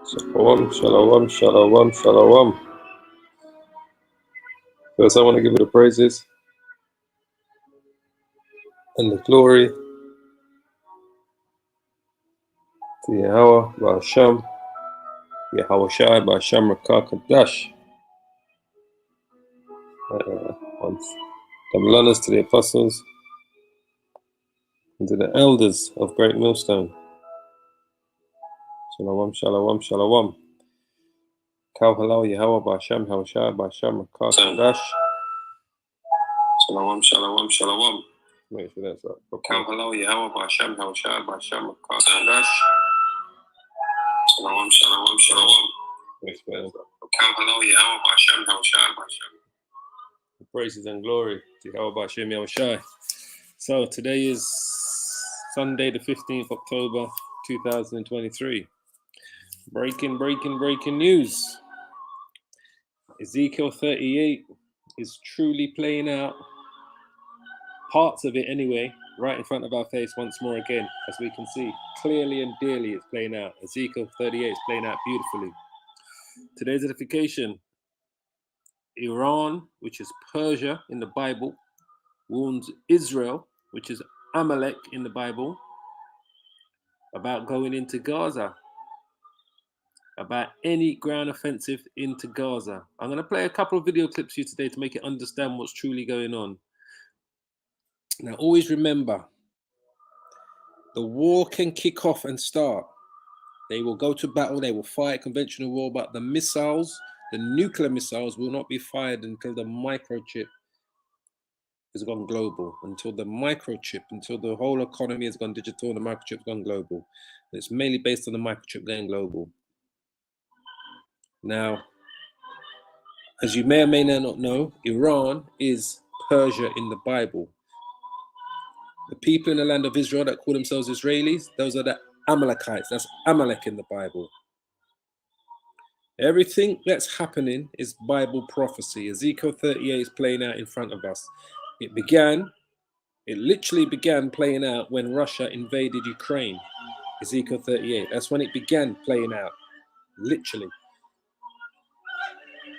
Shalom, shalom, shalom, shalom. First, I want to give you the praises and the glory to Yahweh, Ba'asham, Yahweh Shai, Ba'asham, Rakakadash. Double honors to the apostles and to the elders of Great Millstone. Shalom, shalom, shalom. Kal halal Yahweh, Ba'asham, Yahweh Shai, Ba'asham, Rakakadash. Shalom, shalom, shalom. Make sure that's up. Kal halal Yahweh, Ba'asham, Yahweh Shai, Ba'asham, Rakakadash. Shalom, shalom, shalom. Praises and glory to Yahweh Ba'ashem Yahushai. So today is Sunday, the 15th October, 2023. Breaking news. Ezekiel 38 is truly playing out, parts of it anyway, right in front of our face once more again, as we can see clearly and dearly it's playing out. Ezekiel 38 is playing out beautifully. Today's edification: Iran, which is Persia in the Bible, warns Israel, which is Amalek in the Bible, about going into Gaza, about any ground offensive into Gaza. I'm going to play a couple of video clips for you today to make you understand what's truly going on. Now, always remember, the war can kick off and start. They will go to battle, they will fight conventional war, but the missiles, the nuclear missiles, will not be fired until the microchip has gone global, until the whole economy has gone digital and the microchip has gone global. It's mainly based on the microchip going global. Now, as you may or may not know, Iran is Persia in the Bible. The people in the land of Israel that call themselves Israelis, those are the Amalekites. That's Amalek in the Bible. Everything that's happening is Bible prophecy. Ezekiel 38 is playing out in front of us. It literally began playing out when Russia invaded Ukraine. Ezekiel 38. That's when it began playing out. Literally.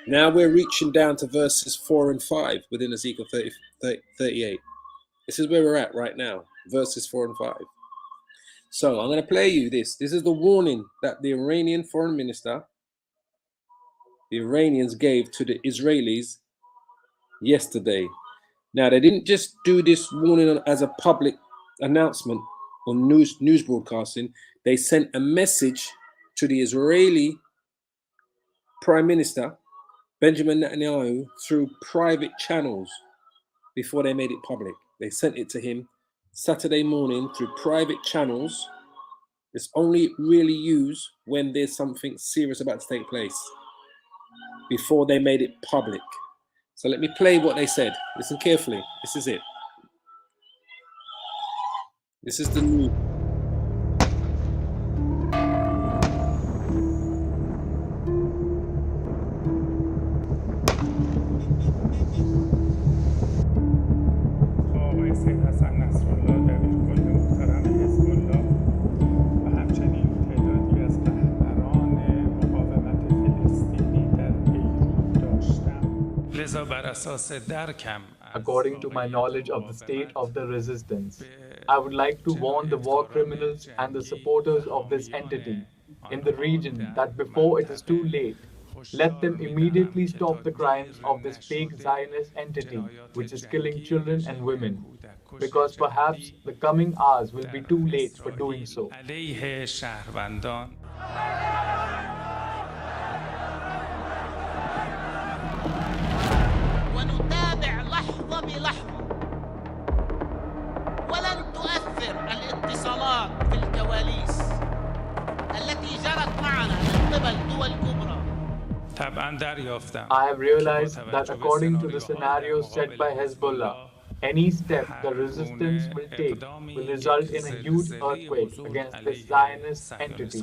Now we're reaching down to verses 4 and 5 within Ezekiel 38. This is where we're at right now. Verses 4 and 5. So I'm going to play you this. This is the warning that the Iranian foreign minister, the Iranians, gave to the Israelis yesterday. Now, they didn't just do this warning as a public announcement on news broadcasting. They sent a message to the Israeli Prime Minister, Benjamin Netanyahu, through private channels before they made it public. They sent it to him Saturday morning through private channels. It's only really used when there's something serious about to take place, before they made it public. So let me play what they said. Listen carefully. This is it. This is the news. According to my knowledge of the state of the resistance, I would like to warn the war criminals and the supporters of this entity in the region that before it is too late, let them immediately stop the crimes of this fake Zionist entity which is killing children and women, because perhaps the coming hours will be too late for doing so. I have realized that according to the scenarios set by Hezbollah, any step the resistance will take will result in a huge earthquake against this Zionist entity.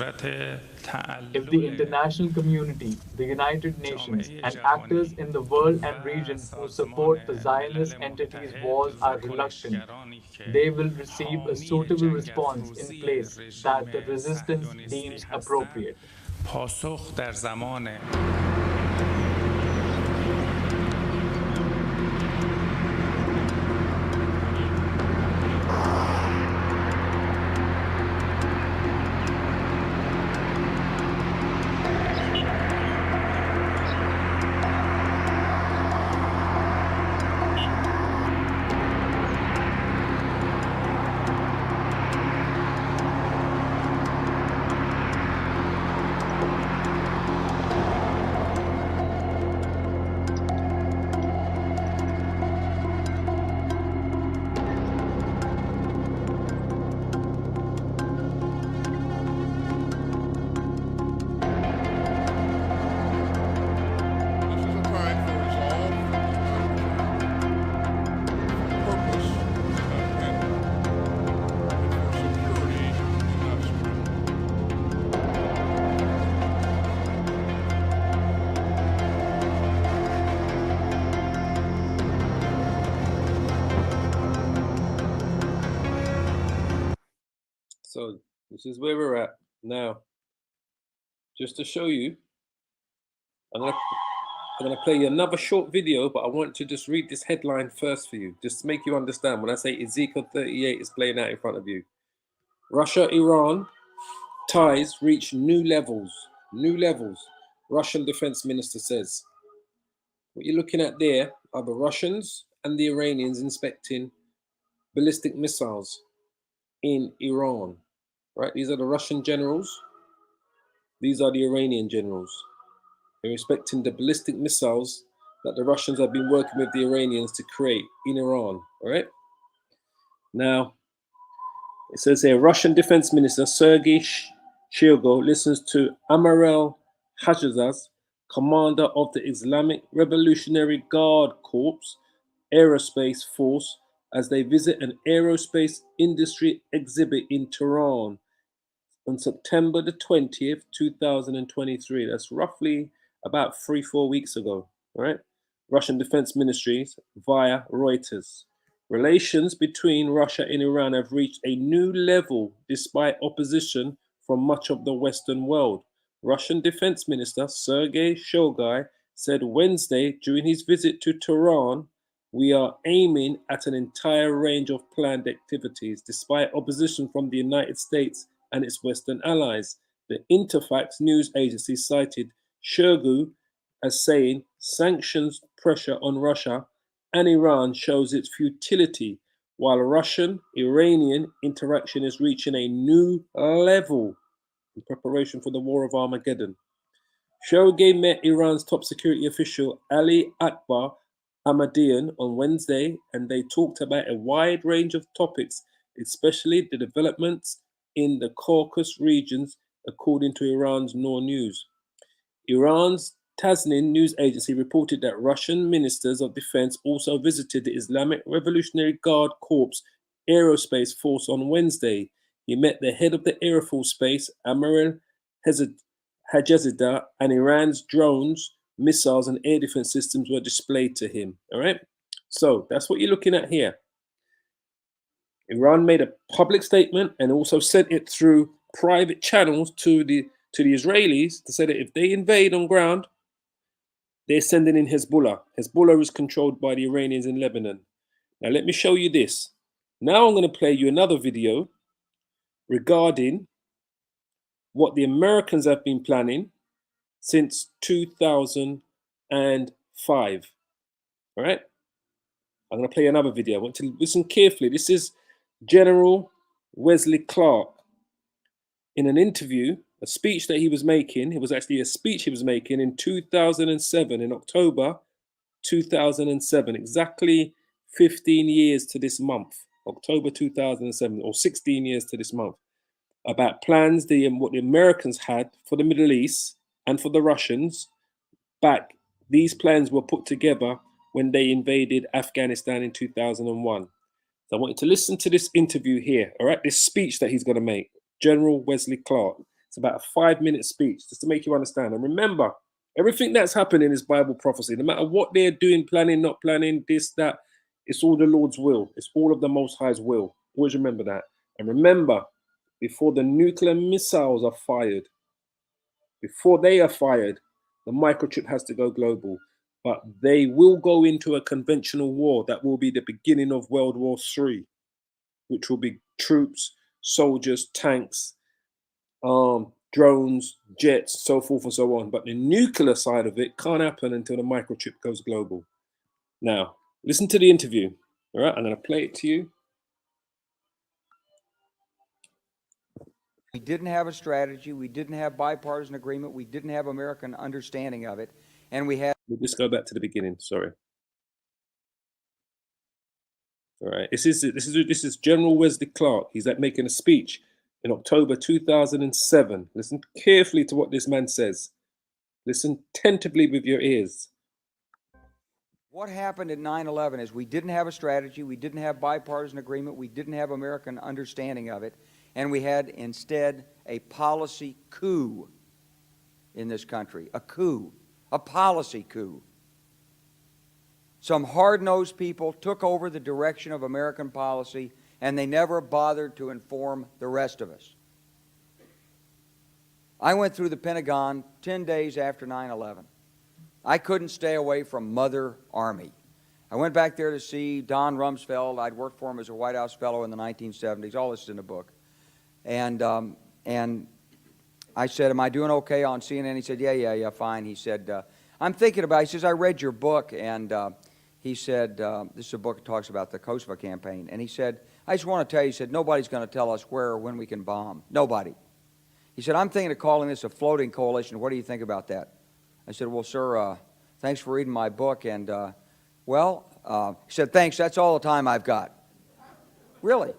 If the international community, the United Nations, and actors in the world and region who support the Zionist entity's wars are reluctant, they will receive a suitable response in place that the resistance deems appropriate. So this is where we're at now. Just to show you, I'm gonna play you another short video, but I want to just read this headline first for you, just to make you understand. When I say Ezekiel 38 is playing out in front of you, Russia-Iran ties reach new levels. New levels. Russian defense minister says. What you're looking at there are the Russians and the Iranians inspecting ballistic missiles in Iran. Right? These are the Russian generals. These are the Iranian generals. They're inspecting the ballistic missiles that the Russians have been working with the Iranians to create in Iran. All right. Now, it says here, Russian Defense Minister Sergei Shoigu listens to Amalek Hajjaz, commander of the Islamic Revolutionary Guard Corps Aerospace Force, as they visit an aerospace industry exhibit in Tehran on September the 20th, 2023. That's roughly about 3-4 weeks ago. All right. Russian Defense Ministries via Reuters. Relations between Russia and Iran have reached a new level despite opposition from much of the Western world. Russian Defense Minister Sergei Shoigu said Wednesday during his visit to Tehran, "We are aiming at an entire range of planned activities despite opposition from the United States and its Western allies." The Interfax news agency cited Shoigu as saying sanctions pressure on Russia and Iran shows its futility, while Russian-Iranian interaction is reaching a new level in preparation for the War of Armageddon. Shoigu met Iran's top security official Ali Akbar Ahmadian on Wednesday, and they talked about a wide range of topics, especially the developments in the Caucasus regions, according to Iran's Noor News. Iran's Tasnim news agency reported that Russian ministers of defense also visited the Islamic Revolutionary Guard Corps Aerospace Force on Wednesday. He met the head of the Air Force Base, Amirul Hajjazada, and Iran's drones, missiles, and air defense systems were displayed to him. All right. So that's what you're looking at here. Iran made a public statement and also sent it through private channels to the Israelis to say that if they invade on ground, they're sending in Hezbollah. Hezbollah is controlled by the Iranians in Lebanon. Now let me show you this. Now I'm going to play you another video regarding what the Americans have been planning since 2005. All right? I'm going to play another video. I want to listen carefully. This is General Wesley Clark in an interview, a speech that he was making. It was actually a speech he was making in 2007, in October 2007, exactly 15 years to this month, October 2007, or 16 years to this month, about plans what the Americans had for the Middle East and for the Russians back. These plans were put together when they invaded Afghanistan in 2001. So I want you to listen to this interview here, all right? This speech that he's going to make, General Wesley Clark. It's about a 5-minute speech, just to make you understand. And remember, everything that's happening is Bible prophecy. No matter what they're doing, planning, not planning, this, that, it's all the Lord's will. It's all of the Most High's will. Always remember that. And remember, before the nuclear missiles are fired, before they are fired, the microchip has to go global. But they will go into a conventional war that will be the beginning of World War III, which will be troops, soldiers, tanks, drones, jets, so forth and so on. But the nuclear side of it can't happen until the microchip goes global. Now, listen to the interview. All right, I'm going to play it to you. We didn't have a strategy. We didn't have bipartisan agreement. We didn't have American understanding of it. And we had... We'll just go back to the beginning. Sorry. All right. This is General Wesley Clark. He's making a speech in October 2007. Listen carefully to what this man says. Listen attentively with your ears. What happened at 9/11 is we didn't have a strategy. We didn't have bipartisan agreement. We didn't have American understanding of it. And we had instead a policy coup in this country. A coup. A policy coup. Some hard-nosed people took over the direction of American policy, and they never bothered to inform the rest of us. I went through the Pentagon 10 days after 9/11. I couldn't stay away from Mother Army. I went back there to see Don Rumsfeld. I'd worked for him as a White House fellow in the 1970s. All this is in the book. And I said, am I doing okay on CNN? He said, yeah, fine. He said, I'm thinking about it. He says, I read your book, and he said, this is a book that talks about the Kosovo campaign. And he said, I just want to tell you, he said, nobody's going to tell us where or when we can bomb. Nobody. He said, I'm thinking of calling this a floating coalition. What do you think about that? I said, well, sir, thanks for reading my book. And, he said, thanks, that's all the time I've got. Really?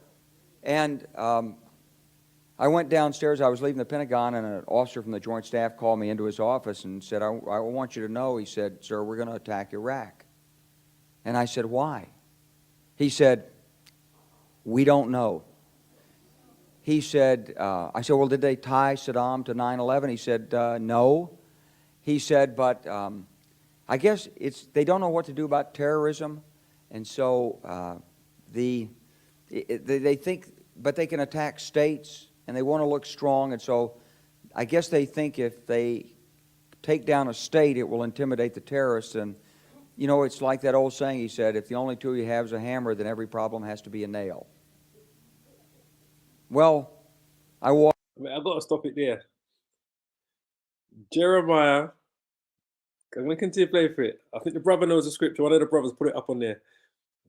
And I went downstairs. I was leaving the Pentagon, and an officer from the Joint Staff called me into his office and said, I want you to know, he said, sir, we're going to attack Iraq. And I said, why? He said, we don't know. He said, I said, well, did they tie Saddam to 9/11? He said, no. He said, but I guess they don't know what to do about terrorism, and so they think, but they can attack states, and they want to look strong, and so I guess they think if they take down a state, it will intimidate the terrorists. And you know, it's like that old saying, he said, if the only tool you have is a hammer, then every problem has to be a nail. Well, I've got to stop it there. Jeremiah, I'm going to continue to play for it. I think the brother knows the scripture. One of the brothers put it up on there.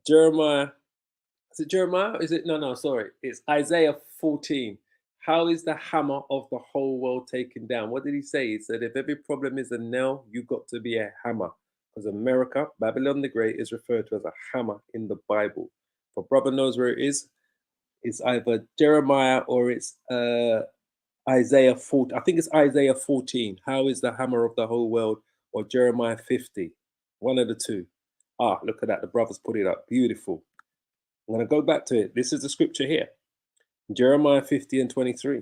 Jeremiah, is it Jeremiah? Is it? No, sorry. It's Isaiah 14. How is the hammer of the whole world taken down? What did he say? He said, if every problem is a nail, you've got to be a hammer. Because America, Babylon the Great, is referred to as a hammer in the Bible. If a brother knows where it is, it's either Jeremiah or it's Isaiah 14. I think it's Isaiah 14. How is the hammer of the whole world? Or Jeremiah 50. One of the two. Look at that. The brothers put it up. Beautiful. I'm going to go back to it. This is the scripture here. Jeremiah 50 and 23.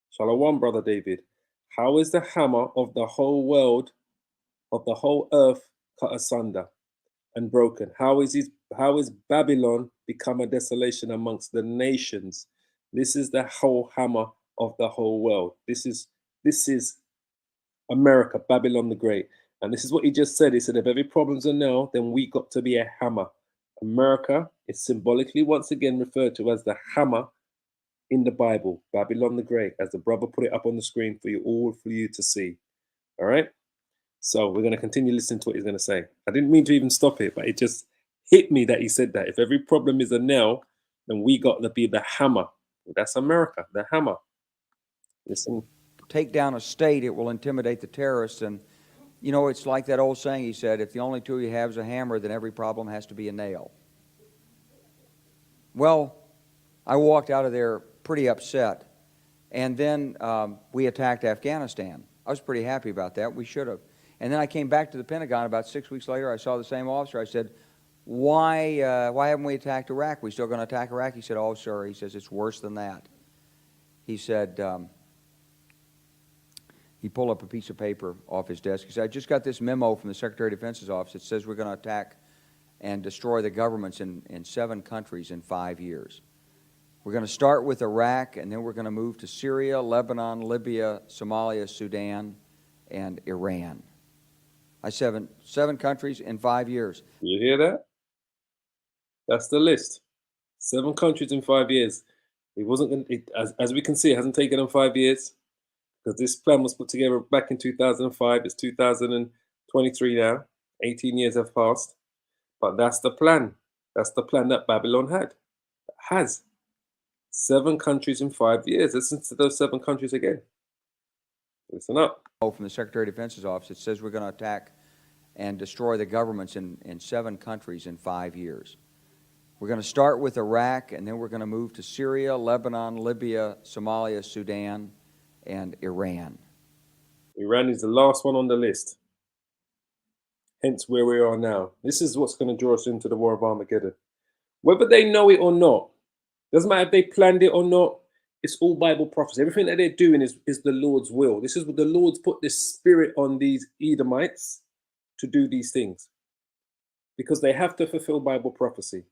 Shalom, Brother David. How is the hammer of the whole world, of the whole earth, cut asunder and broken? How is Babylon become a desolation amongst the nations? This is the whole hammer of the whole world. This is America, Babylon the Great. And this is what he just said. He said, if every problem's a nail, then we got to be a hammer. America is symbolically once again referred to as the hammer in the Bible, Babylon the Great, as the brother put it up on the screen for you to see. All right. So we're going to continue listening to what he's going to say. I didn't mean to even stop it, but it just hit me that he said that. If every problem is a nail, then we got to be the hammer. That's America, the hammer. Listen. Take down a state, it will intimidate the terrorists. And, you know, it's like that old saying, he said, if the only tool you have is a hammer, then every problem has to be a nail. Well, I walked out of there pretty upset. And then we attacked Afghanistan. I was pretty happy about that. We should have. And then I came back to the Pentagon about 6 weeks later. I saw the same officer. I said, why haven't we attacked Iraq? We still going to attack Iraq? He said, oh, sir. He says, it's worse than that. He said, he pulled up a piece of paper off his desk. He said, I just got this memo from the Secretary of Defense's office. It says we're going to attack and destroy the governments in 7 countries in 5 years. We're going to start with Iraq, and then we're going to move to Syria, Lebanon, Libya, Somalia, Sudan, and Iran. I said 7 countries in 5 years. You hear that? That's the list. 7 countries in 5 years. It wasn't going to, as we can see, it hasn't taken them 5 years, because this plan was put together back in 2005. It's 2023 now. 18 years have passed. But that's the plan. That's the plan that Babylon had. It has 7 countries in 5 years. Listen to those 7 countries again. Listen up. From the Secretary of Defense's office, it says we're going to attack and destroy the governments in 7 countries in 5 years. We're going to start with Iraq, and then we're going to move to Syria, Lebanon, Libya, Somalia, Sudan, and Iran. Iran is the last one on the list. Hence where we are now. This is what's going to draw us into the War of Armageddon. Whether they know it or not, doesn't matter if they planned it or not, it's all Bible prophecy. Everything that they're doing is the Lord's will. This is what the Lord's put this spirit on these Edomites to do these things, because they have to fulfill Bible prophecy.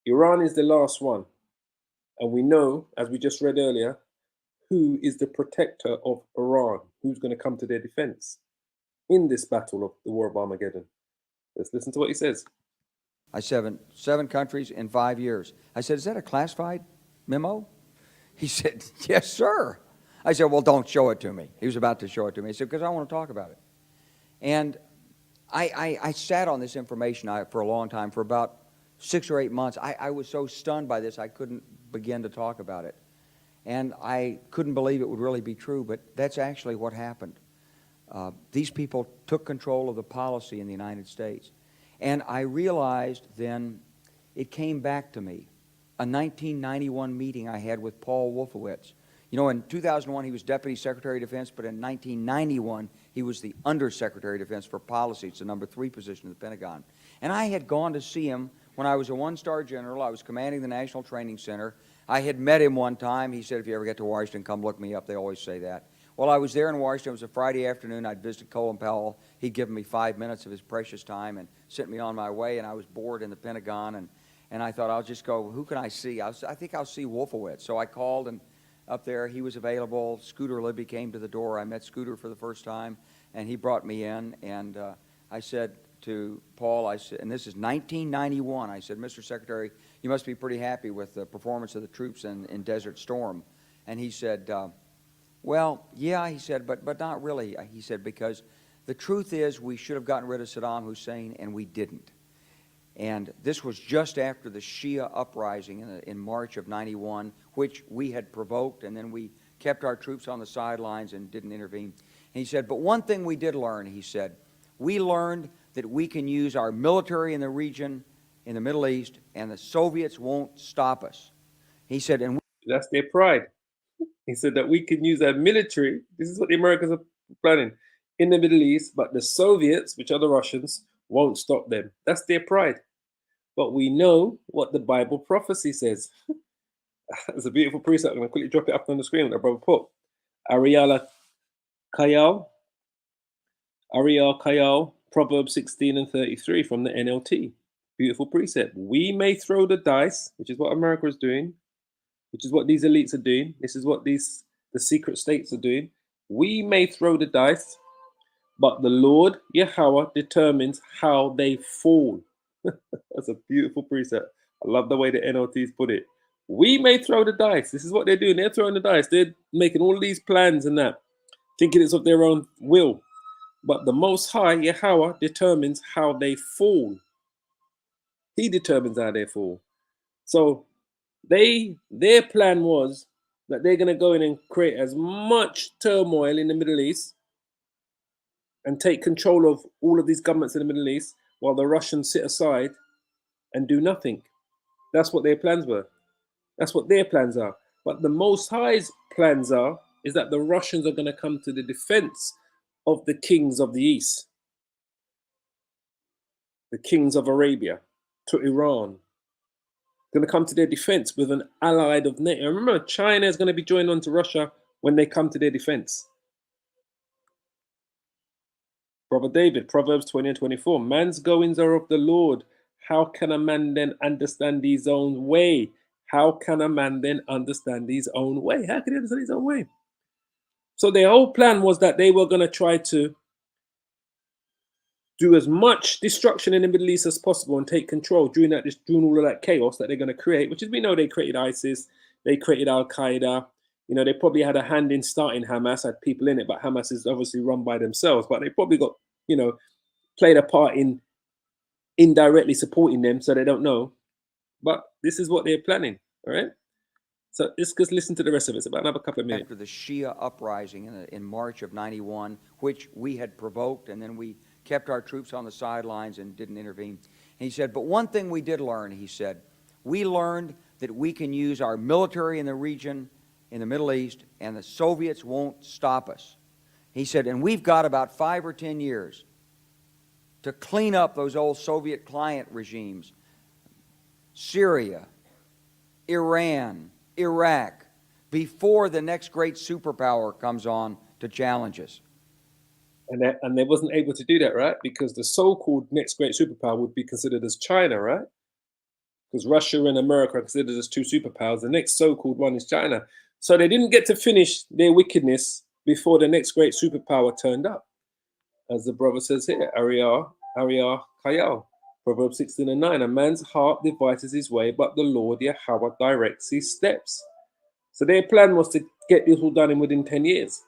Iran is the last one. And we know, as we just read earlier, who is the protector of Iran, who's going to come to their defense in this battle of the War of Armageddon. Let's listen to what he says. I said 7 countries in 5 years. I said, is that a classified memo? He said, yes, sir. I said, well, don't show it to me. He was about to show it to me. He said, because I want to talk about it. And I sat on this information for a long time, for about 6 or 8 months. I was so stunned by this, I couldn't begin to talk about it. And I couldn't believe it would really be true, but that's actually what happened. These people took control of the policy in the United States. And I realized then, it came back to me, a 1991 meeting I had with Paul Wolfowitz. You know, in 2001, he was Deputy Secretary of Defense, but in 1991, he was the Undersecretary of Defense for Policy. It's the number 3 position in the Pentagon. And I had gone to see him when I was a 1-star general. I was commanding the National Training Center. I had met him one time. He said, if you ever get to Washington, come look me up. They always say that. Well, I was there in Washington. It was a Friday afternoon. I'd visited Colin Powell. He'd given me 5 minutes of his precious time and sent me on my way, and I was bored in the Pentagon, and I thought, I'll just go, who can I see? I think I'll see Wolfowitz. So I called, and up there, he was available. Scooter Libby came to the door. I met Scooter for the first time, and he brought me in, and I said to Paul, I said, and this is 1991, I said, Mr. Secretary, you must be pretty happy with the performance of the troops in Desert Storm. And he said, well, yeah, he said, but not really. He said, because the truth is we should have gotten rid of Saddam Hussein, and we didn't. And this was just after the Shia uprising in March of 91, which we had provoked, and then we kept our troops on the sidelines and didn't intervene. And he said, but one thing we did learn, he said, we learned that we can use our military in the region, in the Middle East, and the Soviets won't stop us. He said, and that's their pride. He said that we can use our military, this is what the Americans are planning, in the Middle East, but the Soviets, which are the Russians, won't stop them. That's their pride. But we know what the Bible prophecy says. It's a beautiful precept. I'm going to quickly drop it up on the screen that brother put. Ariel Kayal, Proverbs 16 and 33 from the NLT. Beautiful precept. We may throw the dice, which is what America is doing, which is what these elites are doing. This is what the secret states are doing. We may throw the dice, but the Lord, Yahweh, determines how they fall. That's a beautiful precept. I love the way the NLTs put it. We may throw the dice. This is what they're doing. They're throwing the dice. They're making all these plans and that, thinking it's of their own will. But the Most High, Yahweh, determines how they fall. He determines how they fall. So their plan was that they're going to go in and create as much turmoil in the Middle East and take control of all of these governments in the Middle East while the Russians sit aside and do nothing. That's what their plans were. That's what their plans are. But the Most High's plans is that the Russians are going to come to the defense of the kings of the East, the kings of Arabia, to Iran. Going to come to their defense with an allied of NATO. Remember, China is going to be joined on to Russia when they come to their defense. Brother David, Proverbs 20 and 24. Man's goings are of the Lord. How can a man then understand his own way? How can a man then understand his own way? How can he understand his own way? So their whole plan was that they were going to try to do as much destruction in the Middle East as possible and take control during all of that chaos that they're going to create, which is, we know they created ISIS, they created Al Qaeda. You know, they probably had a hand in starting Hamas, had people in it, but Hamas is obviously run by themselves. But they probably got, you know, played a part in indirectly supporting them, so they don't know. But this is what they're planning, all right? So let's just listen to the rest of it. It's about another couple of minutes. After the Shia uprising in March of '91, which we had provoked, and then we kept our troops on the sidelines and didn't intervene. And he said, but one thing we did learn, he said, we learned that we can use our military in the region, in the Middle East, and the Soviets won't stop us. He said, and we've got about 5 or 10 years to clean up those old Soviet client regimes, Syria, Iran, Iraq, before the next great superpower comes on to challenge us. And they wasn't able to do that, right? Because the so-called next great superpower would be considered as China, right? Because Russia and America are considered as two superpowers. The next so-called one is China. So they didn't get to finish their wickedness before the next great superpower turned up. As the brother says here, Ariah Kayal, Proverbs 16 and 9. A man's heart devises his way, but the Lord Yahweh directs his steps. So their plan was to get this all done within 10 years.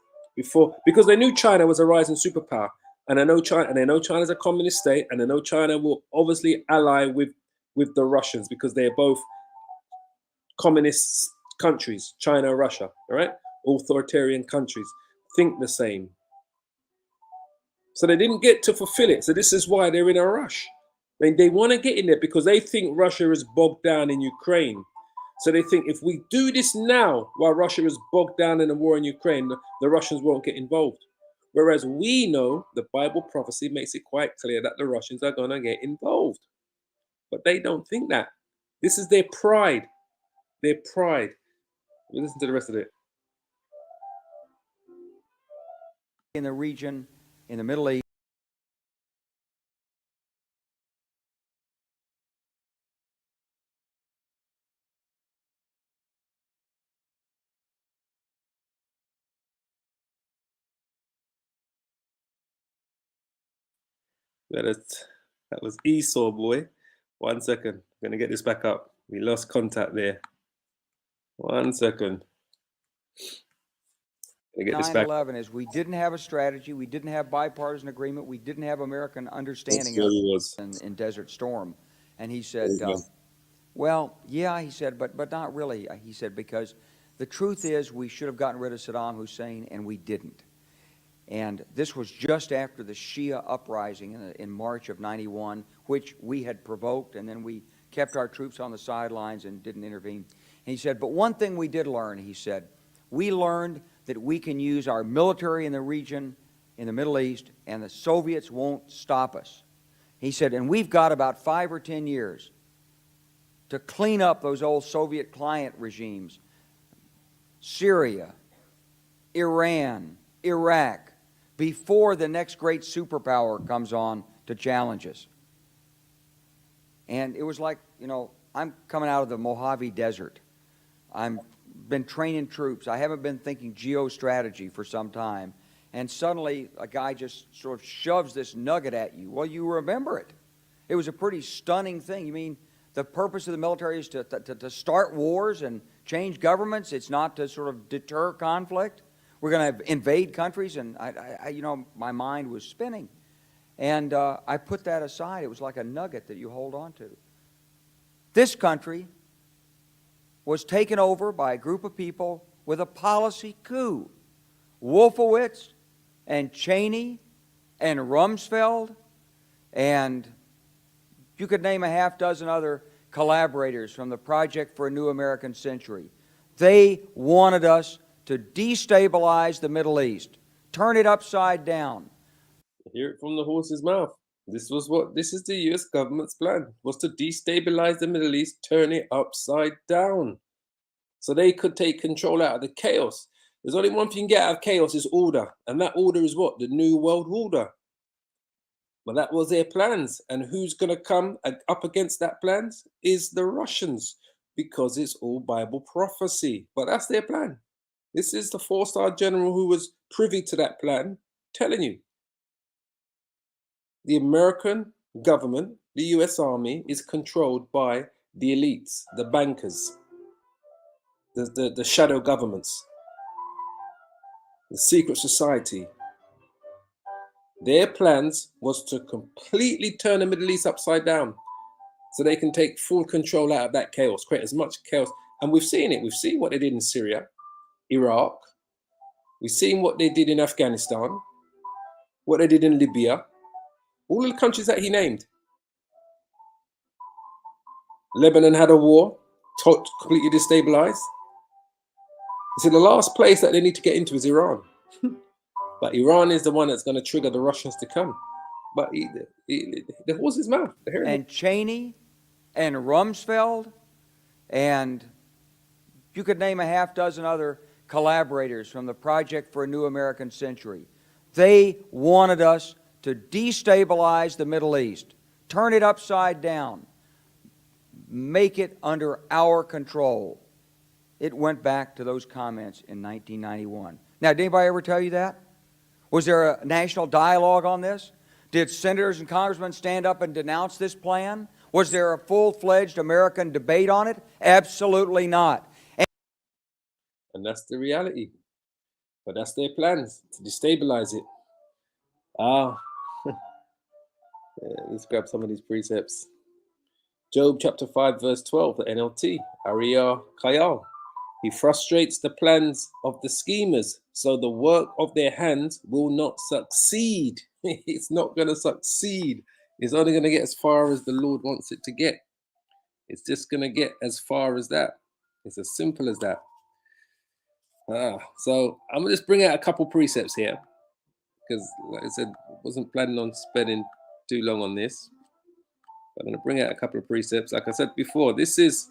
Because they knew China was a rising superpower, and they know China's a communist state, and they know China will obviously ally with the Russians because they're both communist countries, China, Russia, all right? Authoritarian countries think the same. So they didn't get to fulfill it. So this is why they're in a rush. They want to get in there because they think Russia is bogged down in Ukraine. So they think if we do this now, while Russia is bogged down in the war in Ukraine, the Russians won't get involved. Whereas we know the Bible prophecy makes it quite clear that the Russians are going to get involved. But they don't think that. This is their pride. Their pride. Listen to the rest of it. In the region, in the Middle East, That was Esau, boy. 1 second. I'm going to get this back up. We lost contact there. 1 second. 9/11 is we didn't have a strategy, we didn't have bipartisan agreement, we didn't have American understanding in Desert Storm. And he said, well, yeah, he said, but not really. He said, because the truth is we should have gotten rid of Saddam Hussein, and we didn't. And this was just after the Shia uprising in March of '91, which we had provoked, and then we kept our troops on the sidelines and didn't intervene. And he said, but one thing we did learn, he said, we learned that we can use our military in the region, in the Middle East, and the Soviets won't stop us. He said, and we've got about 5 or 10 years to clean up those old Soviet client regimes, Syria, Iran, Iraq, before the next great superpower comes on to challenge us. And it was like, you know, I'm coming out of the Mojave Desert. I've been training troops. I haven't been thinking geostrategy for some time. And suddenly a guy just sort of shoves this nugget at you. Well, you remember it. It was a pretty stunning thing. You mean the purpose of the military is to start wars and change governments? It's not to sort of deter conflict? We're going to invade countries? And, you know, my mind was spinning. And I put that aside. It was like a nugget that you hold on to. This country was taken over by a group of people with a policy coup. Wolfowitz and Cheney and Rumsfeld, and you could name a half dozen other collaborators from the Project for a New American Century. They wanted us to destabilize the Middle East, turn it upside down. Hear it from the horse's mouth. This is the US government's plan, was to destabilize the Middle East, turn it upside down. So they could take control out of the chaos. There's only one thing you can get out of chaos is order. And that order is what? The New World Order. But that was their plans. And who's going to come up against that plans is the Russians, because it's all Bible prophecy. But that's their plan. This is the 4-star general who was privy to that plan telling you. The American government, the US Army, is controlled by the elites, the bankers, the shadow governments, the secret society. Their plans was to completely turn the Middle East upside down so they can take full control out of that chaos, create as much chaos. And we've seen it. We've seen what they did in Syria, Iraq. We've seen what they did in Afghanistan, what they did in Libya, all of the countries that he named. Lebanon had a war, completely destabilized. So the last place that they need to get into is Iran. But Iran is the one that's going to trigger the Russians to come. But the horse's mouth. And Cheney and Rumsfeld, and you could name a half dozen other collaborators from the Project for a New American Century. They wanted us to destabilize the Middle East, turn it upside down, make it under our control. It went back to those comments in 1991. Now, did anybody ever tell you that? Was there a national dialogue on this? Did senators and congressmen stand up and denounce this plan? Was there a full-fledged American debate on it? Absolutely not. And that's the reality. But that's their plans, to destabilize it. Let's grab some of these precepts. Job chapter 5, verse 12, the NLT, Ariah Kayal. He frustrates the plans of the schemers, so the work of their hands will not succeed. It's not going to succeed. It's only going to get as far as the Lord wants it to get. It's just going to get as far as that. It's as simple as that. So I'm going to just bring out a couple precepts here, because like I said, I wasn't planning on spending too long on this. I'm going to bring out a couple of precepts. Like I said before, this is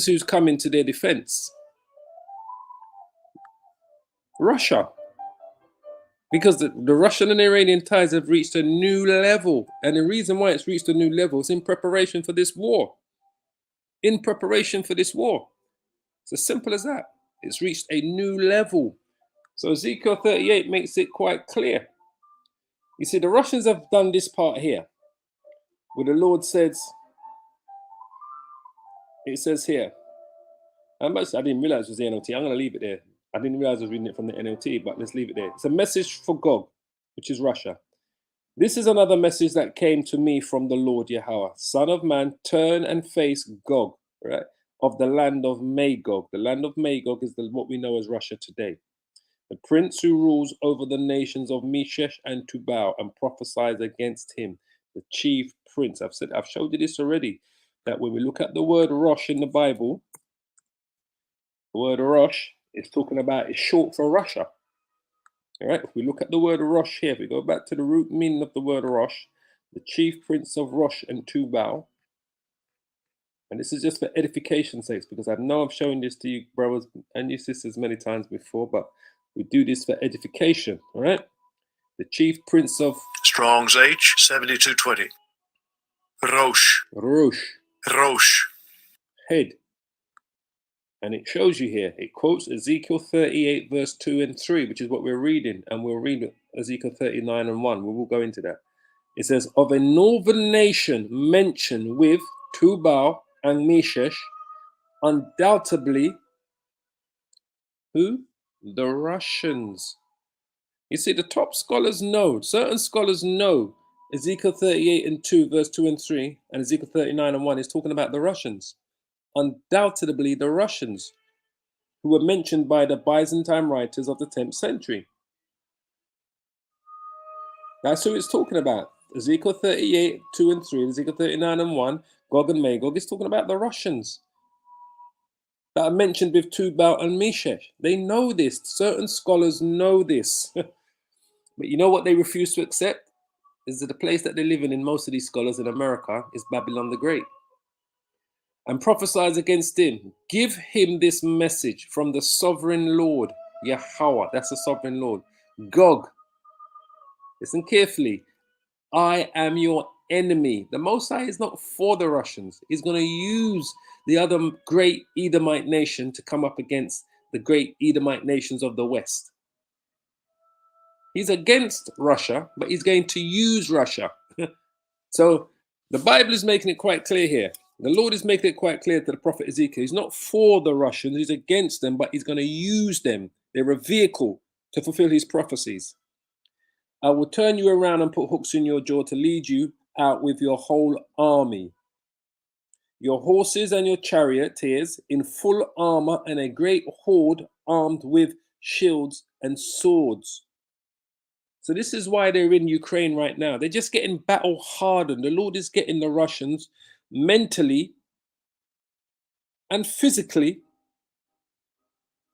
who's coming to their defense. Russia. Because the Russian and Iranian ties have reached a new level. And the reason why it's reached a new level is in preparation for this war. In preparation for this war. It's as simple as that. It's reached a new level. So Ezekiel 38 makes it quite clear. You see, the Russians have done this part here, where the Lord says, it says here, I didn't realize it was the NLT. I'm going to leave it there. I didn't realize I was reading it from the NLT, but let's leave it there. It's a message for Gog, which is Russia. This is another message that came to me from the Lord Yahweh. Son of man, turn and face Gog, right? Of the land of Magog. The land of Magog is what we know as Russia today. The prince who rules over the nations of Meshech and Tubal, and prophesies against him. The chief prince. I've showed you this already, that when we look at the word Rosh in the Bible, the word Rosh is talking about, it's short for Russia. All right, if we look at the word Rosh here, if we go back to the root meaning of the word Rosh, the chief prince of Rosh and Tubal, and this is just for edification's sake, because I know I've shown this to you, brothers and your sisters, many times before, but we do this for edification, all right? The chief prince of Strong's H 7220. Rosh. Rosh. Rosh. Head. And it shows you here, it quotes Ezekiel 38, verse 2 and 3, which is what we're reading, and we'll read Ezekiel 39 and 1. We will go into that. It says, of a northern nation mentioned with Tubal and Meshech, undoubtedly, who? The Russians. You see, the top scholars know, certain scholars know Ezekiel 38 and 2, verse 2 and 3, and Ezekiel 39 and 1 is talking about the Russians. Undoubtedly the Russians, who were mentioned by the Byzantine writers of the 10th century. That's who it's talking about. Ezekiel 38, 2 and 3, Ezekiel 39 and 1, Gog and Magog is talking about the Russians that are mentioned with Tubal and Meshech. They know this. Certain scholars know this. But you know what they refuse to accept? Is that the place that they live in most of these scholars in America is Babylon the Great. And prophesies against him. Give him this message from the sovereign Lord, Yahweh. That's the sovereign Lord. Gog, Listen carefully. I am your enemy. The Most High is not for the Russians. He's going to use the other great Edomite nation to come up against the great Edomite nations of the West. He's against Russia, but he's going to use Russia. So the Bible is making it quite clear here. The Lord is making it quite clear to the prophet Ezekiel. He's not for the Russians, he's against them, but he's going to use them. They're a vehicle to fulfill his prophecies. I will turn you around and put hooks in your jaw to lead you out with your whole army. Your horses and your charioteers in full armor, and a great horde armed with shields and swords. So this is why they're in Ukraine right now. They're just getting battle hardened. The Lord is getting the Russians mentally and physically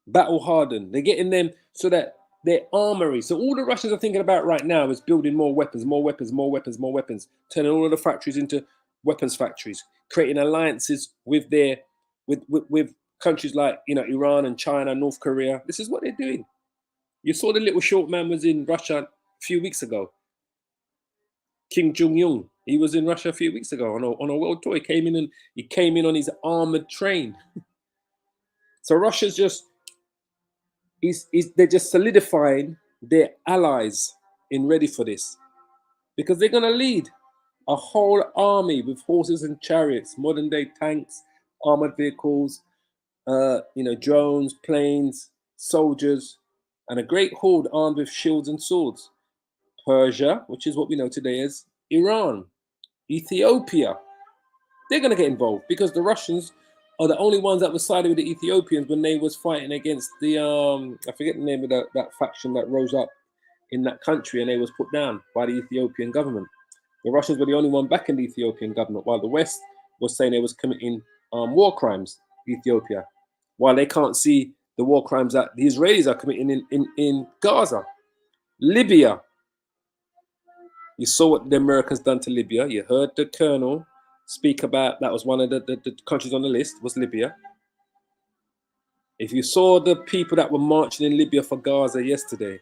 battle hardened. They're getting them so that their armory. So all the Russians are thinking about right now is building more weapons, more weapons, more weapons, more weapons, turning all of the factories into weapons factories, creating alliances with their with countries like Iran and China, North Korea. This is what they're doing. You saw the little short man was in Russia a few weeks ago. Kim Jong-un. He was in Russia a few weeks ago on a world tour. He came in on his armored train. So Russia's just they're just solidifying their allies in ready for this, because they're going to lead a whole army with horses and chariots, modern day tanks, armored vehicles, drones, planes, soldiers, and a great horde armed with shields and swords. Persia, which is what we know today as Iran, Ethiopia, they're going to get involved, because the Russians are the only ones that were siding with the Ethiopians when they was fighting against the I forget the name of that faction that rose up in that country, and they was put down by the Ethiopian government. The Russians were the only one backing the Ethiopian government, while the West was saying they was committing war crimes. Ethiopia, while they can't see the war crimes that the Israelis are committing in Gaza. Libya, you saw what the Americans done to Libya. You heard the colonel speak about that. Was one of the countries on the list was Libya. If you saw the people that were marching in Libya for Gaza yesterday,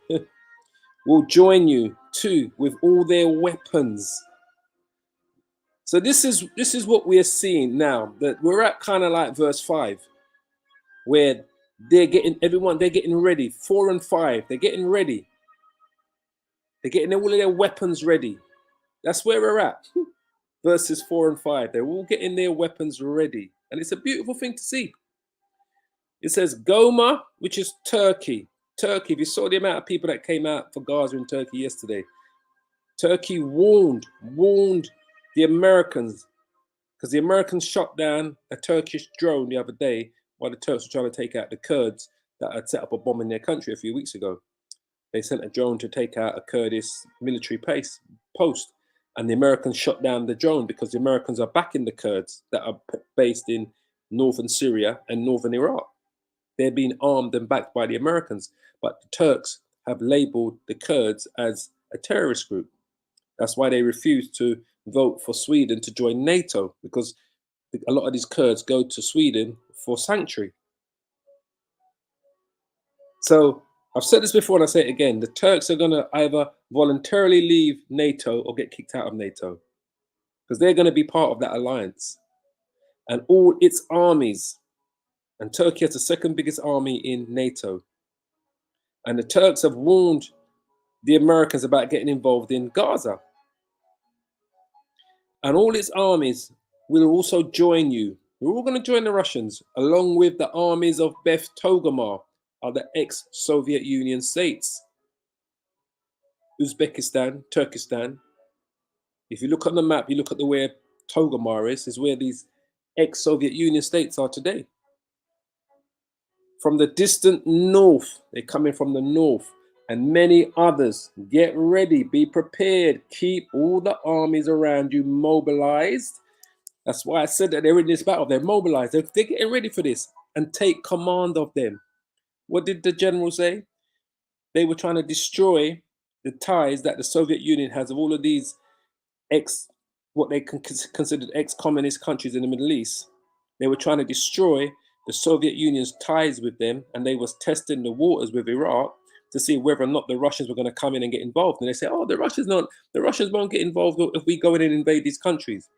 will join you too with all their weapons. So this is what we are seeing now. That we're at kind of like verse 5, where they're getting ready. 4 and 5, they're getting ready. They're getting all of their weapons ready. That's where we're at. Verses 4 and 5, they're all getting their weapons ready, and it's a beautiful thing to see. It says Gomer, which is Turkey. Turkey, if you saw the amount of people that came out for Gaza in Turkey yesterday, Turkey warned the Americans, because the Americans shot down a Turkish drone the other day while the Turks were trying to take out the Kurds that had set up a bomb in their country a few weeks ago. They sent a drone to take out a Kurdish military post, and the Americans shot down the drone because the Americans are backing the Kurds that are based in northern Syria and northern Iraq. They're being armed and backed by the Americans, but the Turks have labeled the Kurds as a terrorist group. That's why they refuse to vote for Sweden to join NATO, because a lot of these Kurds go to Sweden for sanctuary. So I've said this before and I say it again. The Turks are going to either voluntarily leave NATO or get kicked out of NATO, because they're going to be part of that alliance and all its armies. And Turkey has the second biggest army in NATO. And the Turks have warned the Americans about getting involved in Gaza. And all its armies will also join you. We're all going to join the Russians, along with the armies of Beth Togarmah, are the ex-Soviet Union states. Uzbekistan, Turkestan. If you look on the map, you look at the where Togarmah is where these ex-Soviet Union states are today. From the distant north, they're coming from the north, and many others. Get ready, be prepared, keep all the armies around you mobilized. That's why I said that they're in this battle, they're mobilized, they're getting ready for this, and take command of them. What did the general say? They were trying to destroy the ties that the Soviet Union has of all of these what they considered ex-communist countries in the Middle East. They were trying to destroy the Soviet Union's ties with them, and they was testing the waters with Iraq. to see whether or not the Russians were going to come in and get involved. And they say, oh, the Russians won't get involved if we go in and invade these countries.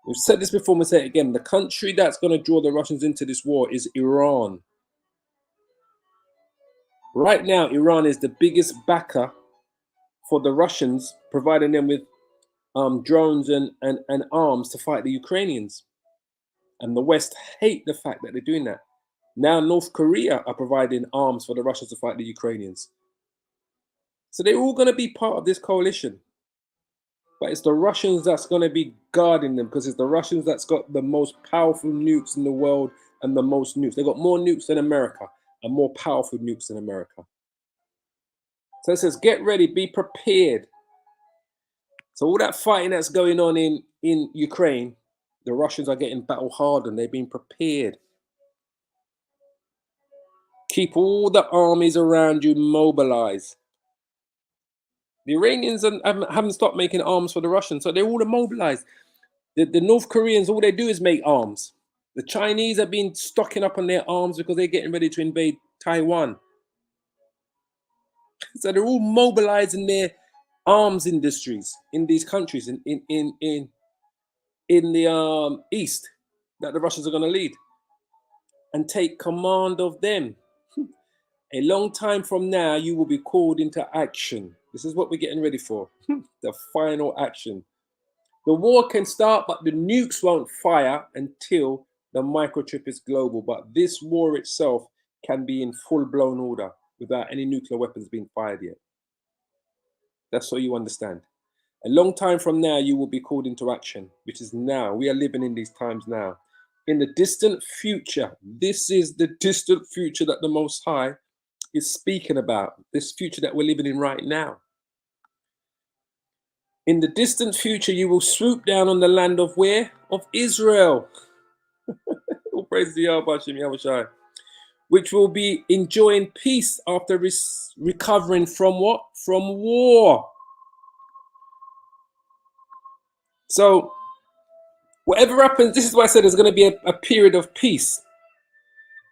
We've said this before, we'll say it again. The country that's going to draw the Russians into this war is Iran. Right now, Iran is the biggest backer for the Russians, providing them with drones and arms to fight the Ukrainians. And the West hate the fact that they're doing that. Now North Korea are providing arms for the Russians to fight the Ukrainians. So they're all going to be part of this coalition. But it's the Russians that's going to be guarding them, because it's the Russians that's got the most powerful nukes in the world and the most nukes. They've got more nukes than America and more powerful nukes than America. So it says, get ready, be prepared. So all that fighting that's going on in Ukraine, the Russians are getting battle hardened. They've been prepared. Keep all the armies around you mobilized. The Iranians haven't stopped making arms for the Russians, so they're all immobilized. The North Koreans, all they do is make arms. The Chinese have been stocking up on their arms because they're getting ready to invade Taiwan. So they're all mobilizing their arms industries in these countries in the east that the Russians are going to lead and take command of them. A long time from now, you will be called into action. This is what we're getting ready for. The final action. The war can start, but the nukes won't fire until the microchip is global. But this war itself can be in full-blown order without any nuclear weapons being fired yet. That's so you understand. A long time from now, you will be called into action, which is now. We are living in these times now. In the distant future, this is the distant future that the Most High is speaking about, this future that we're living in right now. In the distant future, you will swoop down on the land of where? Of Israel. All praise the Yahweh, which will be enjoying peace after recovering from what? From war. So whatever happens, this is why I said there's going to be a period of peace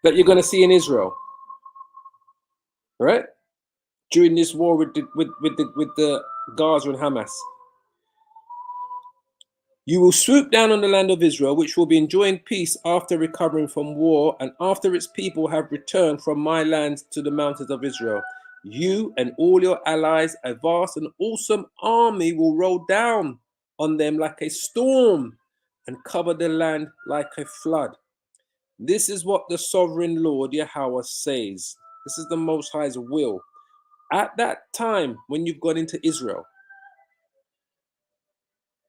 that you're going to see in Israel. All right? During this war with the Gaza and Hamas. You will swoop down on the land of Israel, which will be enjoying peace after recovering from war, and after its people have returned from my lands to the mountains of Israel. You and all your allies, a vast and awesome army, will roll down on them like a storm and cover the land like a flood. This is what the sovereign Lord Yahweh says. This is the Most High's will. At that time, when you've gone into Israel,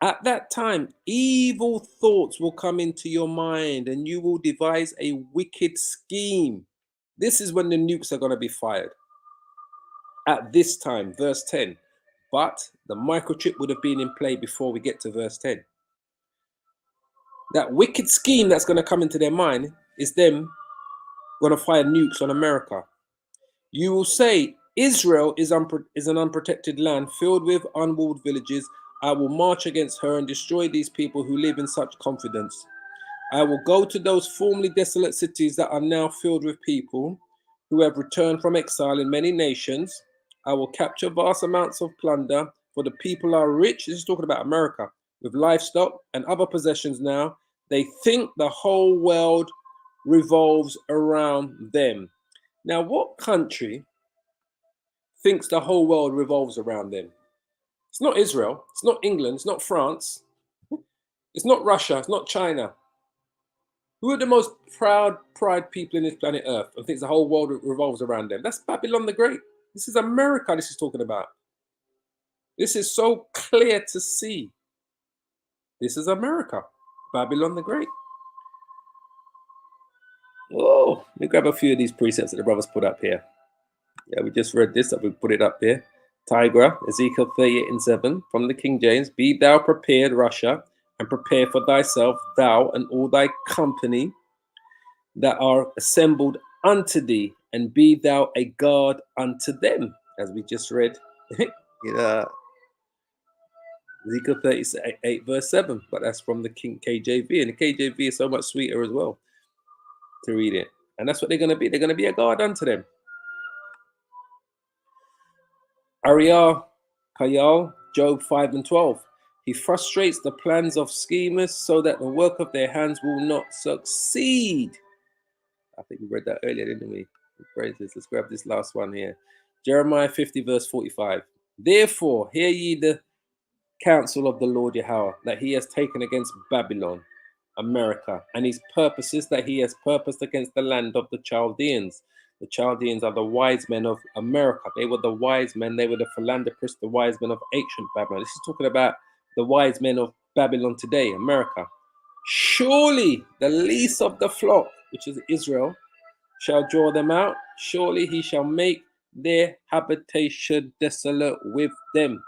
at that time, evil thoughts will come into your mind and you will devise a wicked scheme. This is when the nukes are going to be fired. At this time, verse 10. But the microchip would have been in play before we get to verse 10. That wicked scheme that's going to come into their mind is them going to fire nukes on America. You will say, Israel is an unprotected land filled with unwalled villages. I will march against her and destroy these people who live in such confidence. I will go to those formerly desolate cities that are now filled with people who have returned from exile in many nations. I will capture vast amounts of plunder, for the people are rich. This is talking about America, with livestock and other possessions now. They think the whole world revolves around them. Now, what country thinks the whole world revolves around them? It's not Israel. It's not England. It's not France. It's not Russia. It's not China. Who are the most pride people in this planet Earth and thinks the whole world revolves around them? That's Babylon the Great. This is America this is talking about. This is so clear to see. This is America. Babylon the Great. Oh, let me grab a few of these precepts that the brothers put up here. Yeah, we just read this, that we put it up there. Tigra, Ezekiel 38:7 from the King James. Be thou prepared, Russia, and prepare for thyself, thou and all thy company that are assembled unto thee, and be thou a guard unto them, as we just read in Ezekiel 38 verse 7. But that's from the KJV, and the KJV is so much sweeter as well to read it. And that's what they're going to be. They're going to be a guard unto them. Ariel, Kayal, Job 5 and 12. He frustrates the plans of schemers so that the work of their hands will not succeed. I think we read that earlier, didn't we? Praise this. Let's grab this last one here. Jeremiah 50 verse 45. Therefore, hear ye the counsel of the Lord Yahweh that he has taken against Babylon, America, and his purposes that he has purposed against the land of the Chaldeans. The Chaldeans are the wise men of America. They were the wise men. They were the philanthropists, the wise men of ancient Babylon. This is talking about the wise men of Babylon today, America. Surely the least of the flock, which is Israel, shall draw them out. Surely he shall make their habitation desolate with them.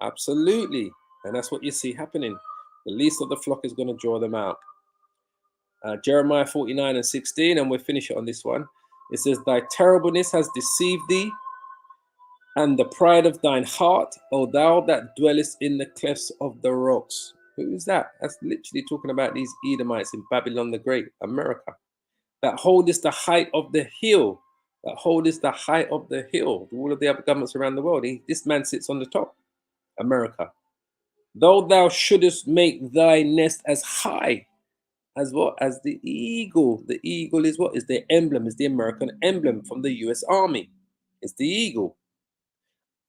Absolutely. And that's what you see happening. The least of the flock is going to draw them out. Jeremiah 49 and 16, and we'll finish it on this one. It says, thy terribleness has deceived thee, and the pride of thine heart, O thou that dwellest in the clefts of the rocks. Who is that? That's literally talking about these Edomites in Babylon the Great, America. That holdest the height of the hill. That holdest the height of the hill. All of the other governments around the world. This man sits on the top. America. Though thou shouldest make thy nest as high as what? As the eagle. The eagle is what? Is the emblem, is the American emblem from the US Army. It's the eagle.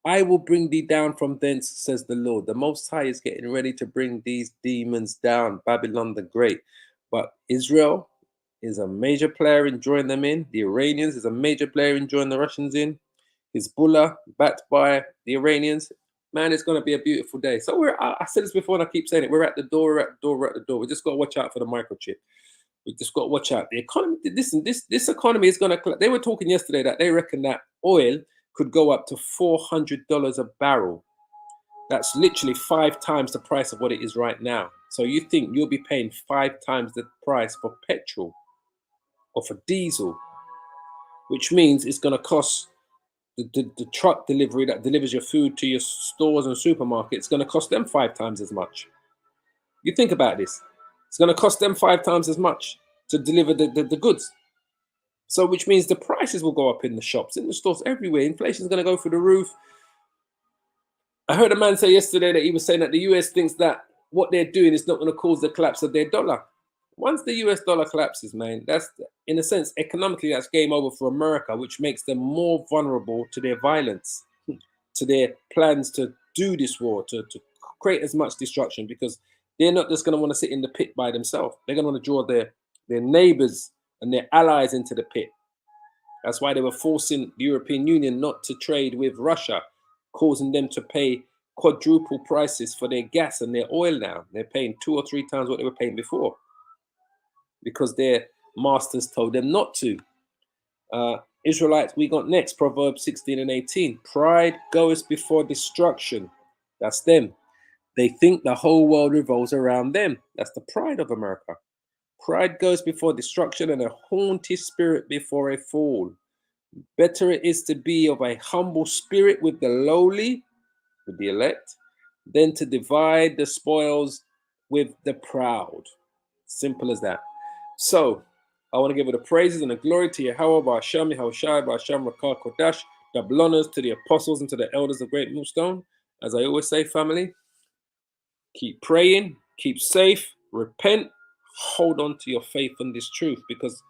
I will bring thee down from thence, says the Lord. The Most High is getting ready to bring these demons down, Babylon the Great. But Israel is a major player in drawing them in. The Iranians is a major player in drawing the Russians in. Hezbollah, backed by the Iranians. Man, it's going to be a beautiful day. So I said this before and I keep saying it. We're at the door, we're at the door, we're at the door. We just got to watch out for the microchip. We just got to watch out. The economy, this economy is going to, they were talking yesterday that they reckon that oil could go up to $400 a barrel. That's literally 5 times the price of what it is right now. So you think you'll be paying 5 times the price for petrol or for diesel, which means it's going to cost the truck delivery that delivers your food to your stores and supermarkets, going to cost them 5 times as much. You think about this. It's going to cost them 5 times as much to deliver the goods. So which means the prices will go up in the shops, in the stores, everywhere. Inflation is going to go through the roof. I heard a man say yesterday that he was saying that the US thinks that what they're doing is not going to cause the collapse of their dollar. Once the US dollar collapses, man, that's, in a sense, economically, that's game over for America, which makes them more vulnerable to their violence, to their plans to do this war, to create as much destruction, because they're not just going to want to sit in the pit by themselves. They're going to want to draw their neighbors and their allies into the pit. That's why they were forcing the European Union not to trade with Russia, causing them to pay quadruple prices for their gas and their oil now. They're paying 2 or 3 times what they were paying before, because their masters told them not to. Israelites, we got next, Proverbs 16 and 18. Pride goes before destruction. That's them. They think the whole world revolves around them. That's the pride of America. Pride goes before destruction, and a haughty spirit before a fall. Better it is to be of a humble spirit with the lowly, with the elect, than to divide the spoils with the proud. Simple as that. So, I want to give all the praises and the glory to Yahweh, Ba'ashem, Yahushai, Ba'ashem, Rakah, Kodash, double honors to the apostles and to the elders of Great Millstone. As I always say, family, keep praying, keep safe, repent, hold on to your faith and this truth, because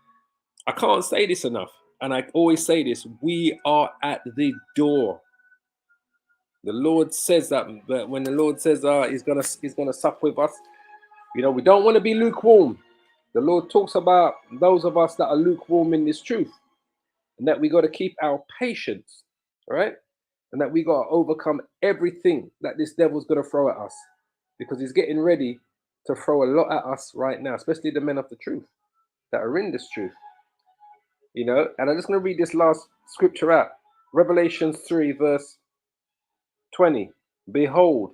I can't say this enough. And I always say this, we are at the door. The Lord says that, but when the Lord says he's gonna sup with us, we don't want to be lukewarm. The Lord talks about those of us that are lukewarm in this truth, and that we got to keep our patience, right? And that we got to overcome everything that this devil's going to throw at us, because he's getting ready to throw a lot at us right now, especially the men of the truth that are in this truth. And I'm just going to read this last scripture out. Revelation 3 verse 20. Behold,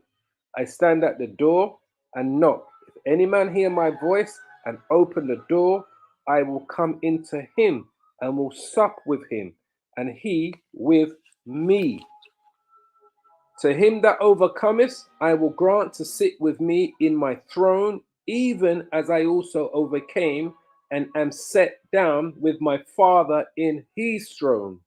I stand at the door and knock. If any man hear my voice and open the door, I will come into him and will sup with him, and he with me. To him that overcometh, I will grant to sit with me in my throne, even as I also overcame and am set down with my Father in his throne.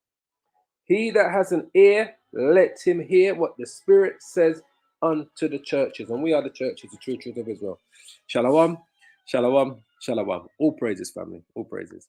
He that has an ear, Let him hear what the Spirit says unto the churches. And we are the churches, the true truth of Israel. Shalom, shalom, shalom. All praises, family. All praises.